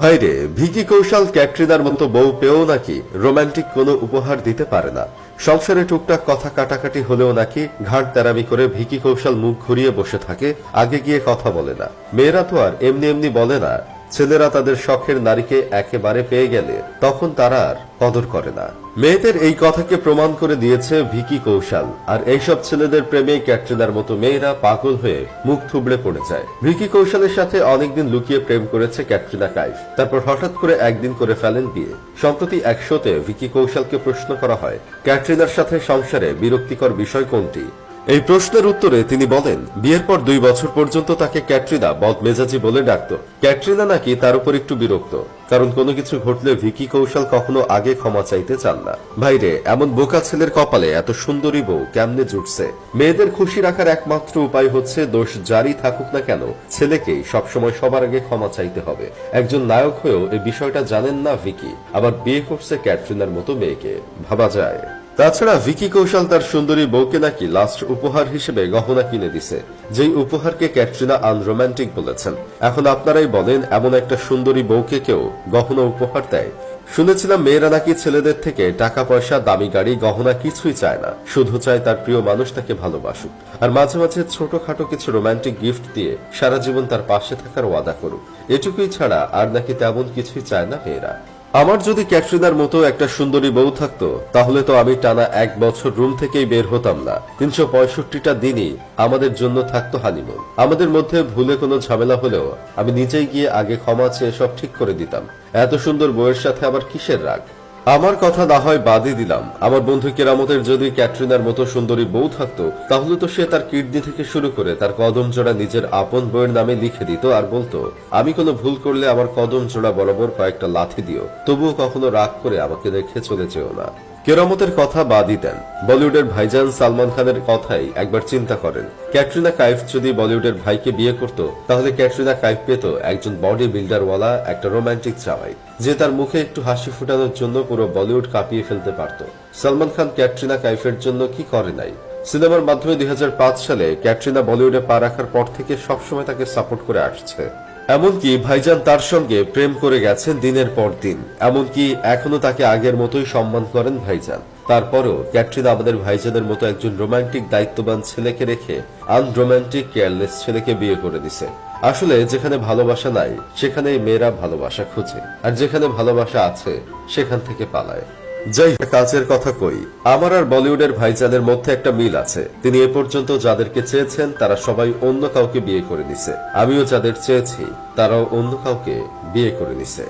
ভাইরে, ভিকি কৌশল ক্যাটরিনার মতো বউ পেয়েও নাকি রোমান্টিক কোনো উপহার দিতে পারে না। সংসারে টুকটাক কথা কাটাকাটি হলেও নাকি ঘাট তেরামি করে ভিকি কৌশল মুখ ঘুরিয়ে বসে থাকে, আগে গিয়ে কথা বলে না। মেয়েরা তো আর এমনি এমনি বলে না। ছেলেরা তাদের শখের নারীকে একেবারে পেয়ে গেলে তখন তারা আর কদর করে না। মেয়েদের এই কথাকে প্রমাণ করে দিয়েছে ভিকি কৌশল। আর এইসব ছেলেদের প্রেমে ক্যাটরিনার মতো মেয়েরা পাগল হয়ে মুখ থুবড়ে পড়ে যায়। ভিকি কৌশলের সাথে অনেকদিন লুকিয়ে প্রেম করেছে ক্যাটরিনা কাইফ, তারপর হঠাৎ করে একদিন করে ফেলেন বিয়ে। সম্প্রতি এক শোতে ভিকি কৌশলকে প্রশ্ন করা হয়, ক্যাটরিনার সাথে সংসারে বিরক্তিকর বিষয় কোনটি? এই প্রশ্নের উত্তরে তিনি বলেন, বিয়ের পর 2 বছর পর্যন্ত তাকে ক্যাটরিনা বদমেজাজি বলে ডাকত। ক্যাটরিনা নাকি তার উপর একটু বিরক্ত, কারণ কোনো কিছু ঘটলে ভিকি কৌশল কখনো আগে ক্ষমা চাইতে চান না। ভাইরে, এমন বোকা ছেলের কপালে এত সুন্দরী বউ কেমনে জুটছে? মেয়েদের খুশি রাখার একমাত্র উপায় হচ্ছে, দোষ যারই থাকুক না কেন, ছেলেকেই সবসময় সবার আগে ক্ষমা চাইতে হবে। একজন নায়ক হয়েও এই বিষয়টা জানেন না ভিকি, আবার বিয়ে করছে ক্যাটরিনার মতো মেয়েকে। ভাবা যায়। তাছাড়া ভিকি কৌশল তার সুন্দরী বউকে নাকি লাস্ট উপহার হিসেবে গহনা কিনে দিছে, যেই উপহারকে ক্যাটরিনা আনরোম্যান্টিক বলেছেন। এখন আপনারাই বলেন, এমন একটা সুন্দরী বউকে কেউ গহনা উপহার দেয়? শুনেছিলাম মেয়েরা নাকি ছেলেদের থেকে টাকা পয়সা, দামি গাড়ি, গহনা কিছুই চায় না, শুধু চায় তার প্রিয় মানুষ তাকে ভালোবাসুক, আর মাঝে মাঝে ছোটখাটো কিছু রোমান্টিক গিফট দিয়ে সারা জীবন তার পাশে থাকার ওয়াদা করুক। এটুকুই ছাড়া আর নাকি তেমন কিছুই চায় না মেয়েরা। আমার যদি ক্যাটরিনার মতো একটা সুন্দরী বউ থাকতো, তাহলে তো আমি টানা 1 বছর রুম থেকেই বের হতাম না। 365টা দিনই আমাদের জন্য থাকতো হানিমুন। আমাদের মধ্যে ভুলে কোনো ঝামেলা হলেও আমি নিজেই গিয়ে আগে ক্ষমা চেয়ে সব ঠিক করে দিতাম। এত সুন্দর বউয়ের সাথে আবার কিসের রাগ? আমার কথা না হয় বাদই দিলাম, আমার বন্ধু কেরামতের যদি ক্যাটরিনার মতো সুন্দরী বউ থাকতো, তাহলে তো সে তার কিডনি থেকে শুরু করে তার কদম জোড়া নিজের আপন বউয়ের নামে লিখে দিত, আর বলতো, আমি কোনো ভুল করলে আমার কদম জোড়া বরাবর কয়েকটা লাথি দিও, তবুও কখনো রাগ করে আমাকে রেখে চলে যেও না। কেরামতের কথা বাদই দেন, বলিউডের ভাইজান সালমান খানের কথাই একবার চিন্তা করেন। ক্যাটরিনা কাইফ যদি বলিউডের ভাইকে বিয়ে করত, তাহলে ক্যাটরিনা কাইফ পেত একজন বডি বিল্ডারওয়ালা একটা রোমান্টিক জামাই, যে তার মুখে একটু হাসি ফুটানোর জন্য পুরো বলিউড কাঁপিয়ে ফেলতে পারত। সালমান খান ক্যাটরিনা কাইফের জন্য কি করে নাই? সিনেমার মাধ্যমে 2005 সালে ক্যাটরিনা বলিউডে পা রাখার পর থেকে সবসময় তাকে সাপোর্ট করে আসছে। এমনকি ভাইজান তার সঙ্গে প্রেম করে গেছেন দিনের পর দিন, এমনকি এখনো তাকে আগের মতোই সম্মান করেন ভাইজান। তারপরও ক্যাটরিনা আমাদের ভাইজানের মতো একজন রোমান্টিক দায়িত্ববান ছেলেকে রেখে আনরোমান্টিক কেয়ারলেস ছেলেকে বিয়ে করে দিছে। আসলে যেখানে ভালোবাসা নাই, সেখানেই মেয়েরা ভালোবাসা খুঁজে, আর যেখানে ভালোবাসা আছে সেখান থেকে পালায়। যাই কাজের কথা কই, আমার আর বলিউডের ভাইজানের মধ্যে একটা মিল আছে। তিনি এ পর্যন্ত যাদেরকে চেয়েছেন তারা সবাই অন্য কাউকে বিয়ে করে নিছে, আমিও যাদের চেয়েছি তারাও অন্য কাউকে বিয়ে করে নিছে।